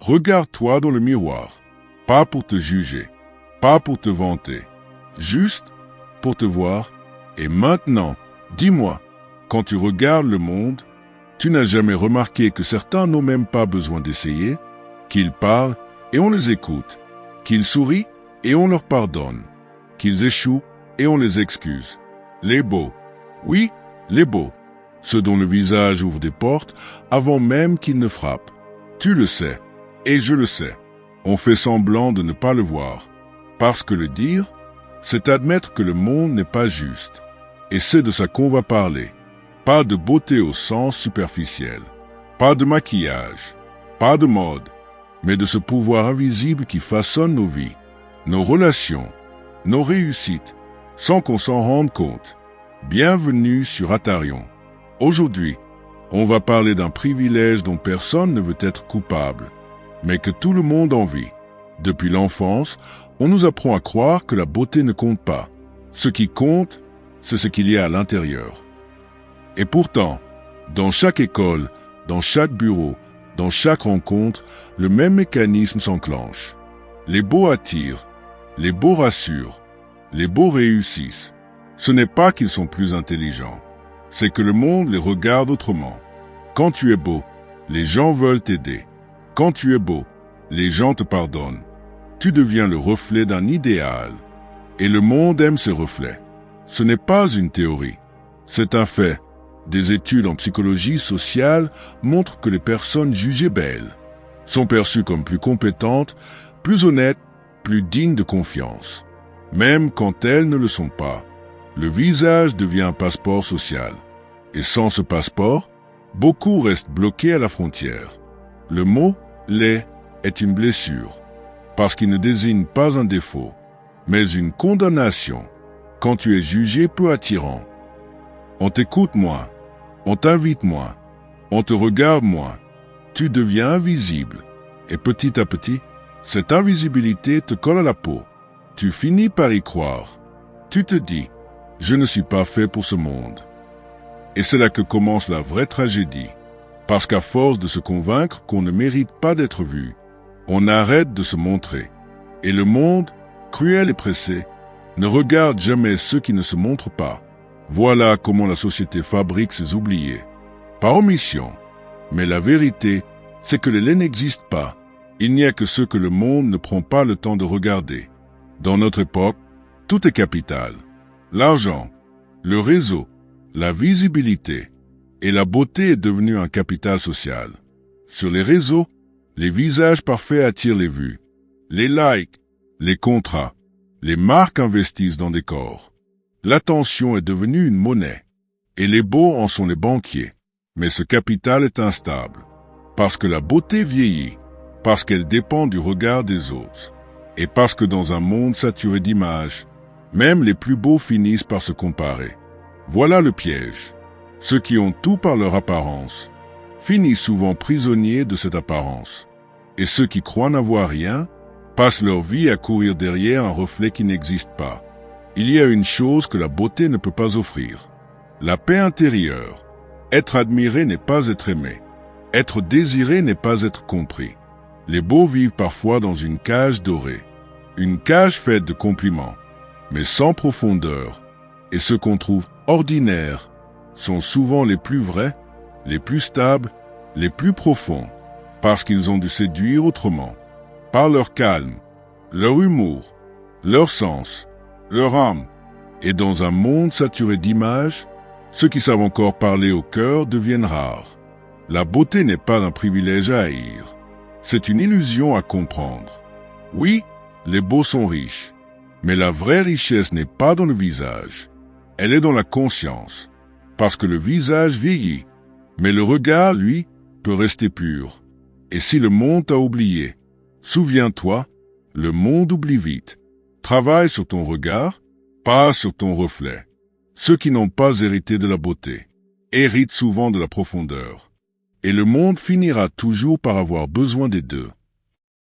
Regarde-toi dans le miroir, pas pour te juger, pas pour te vanter, juste pour te voir. Et maintenant, dis-moi, quand tu regardes le monde, tu n'as jamais remarqué que certains n'ont même pas besoin d'essayer, qu'ils parlent et on les écoute, qu'ils sourient et on leur pardonne, qu'ils échouent et on les excuse. Les beaux, oui, les beaux, ceux dont le visage ouvre des portes avant même qu'ils ne frappent. Tu le sais, et je le sais. On fait semblant de ne pas le voir, parce que le dire, c'est admettre que le monde n'est pas juste. Et c'est de ça qu'on va parler. Pas de beauté au sens superficiel, pas de maquillage, pas de mode, mais de ce pouvoir invisible qui façonne nos vies, nos relations, nos réussites, sans qu'on s'en rende compte. Bienvenue sur Atarion. Aujourd'hui, on va parler d'un privilège dont personne ne veut être coupable, mais que tout le monde envie. Depuis l'enfance, on nous apprend à croire que la beauté ne compte pas. Ce qui compte, c'est ce qu'il y a à l'intérieur. Et pourtant, dans chaque école, dans chaque bureau, dans chaque rencontre, le même mécanisme s'enclenche. Les beaux attirent, les beaux rassurent, les beaux réussissent. Ce n'est pas qu'ils sont plus intelligents, c'est que le monde les regarde autrement. Quand tu es beau, les gens veulent t'aider. Quand tu es beau, les gens te pardonnent. Tu deviens le reflet d'un idéal. Et le monde aime ces reflets. Ce n'est pas une théorie, c'est un fait. Des études en psychologie sociale montrent que les personnes jugées belles sont perçues comme plus compétentes, plus honnêtes, plus dignes de confiance. Même quand elles ne le sont pas, le visage devient un passeport social. Et sans ce passeport, beaucoup restent bloqués à la frontière. Le mot « laid » est une blessure, parce qu'il ne désigne pas un défaut, mais une condamnation. Quand tu es jugé peu attirant, on t'écoute moins, on t'invite moins, on te regarde moins, tu deviens invisible. Et petit à petit, cette invisibilité te colle à la peau. Tu finis par y croire. Tu te dis, je ne suis pas fait pour ce monde. Et c'est là que commence la vraie tragédie. Parce qu'à force de se convaincre qu'on ne mérite pas d'être vu, on arrête de se montrer. Et le monde, cruel et pressé, ne regarde jamais ceux qui ne se montrent pas. Voilà comment la société fabrique ses oubliés. Par omission. Mais la vérité, c'est que les laits n'existent pas. Il n'y a que ceux que le monde ne prend pas le temps de regarder. Dans notre époque, tout est capital. L'argent, le réseau, la visibilité et la beauté est devenue un capital social. Sur les réseaux, les visages parfaits attirent les vues. Les likes, les contrats, les marques investissent dans des corps. L'attention est devenue une monnaie, et les beaux en sont les banquiers. Mais ce capital est instable, parce que la beauté vieillit, parce qu'elle dépend du regard des autres, et parce que dans un monde saturé d'images, même les plus beaux finissent par se comparer. Voilà le piège. Ceux qui ont tout par leur apparence finissent souvent prisonniers de cette apparence, et ceux qui croient n'avoir rien passent leur vie à courir derrière un reflet qui n'existe pas. Il y a une chose que la beauté ne peut pas offrir, la paix intérieure. Être admiré n'est pas être aimé. Être désiré n'est pas être compris. Les beaux vivent parfois dans une cage dorée, une cage faite de compliments, mais sans profondeur. Et ceux qu'on trouve ordinaires sont souvent les plus vrais, les plus stables, les plus profonds, parce qu'ils ont dû séduire autrement, par leur calme, leur humour, leur sens, leur âme. Et dans un monde saturé d'images, ceux qui savent encore parler au cœur deviennent rares. La beauté n'est pas un privilège à haïr, c'est une illusion à comprendre. Oui, les beaux sont riches, mais la vraie richesse n'est pas dans le visage, elle est dans la conscience, parce que le visage vieillit, mais le regard, lui, peut rester pur. Et si le monde t'a oublié, souviens-toi, le monde oublie vite. Travaille sur ton regard, pas sur ton reflet. Ceux qui n'ont pas hérité de la beauté héritent souvent de la profondeur. Et le monde finira toujours par avoir besoin des deux.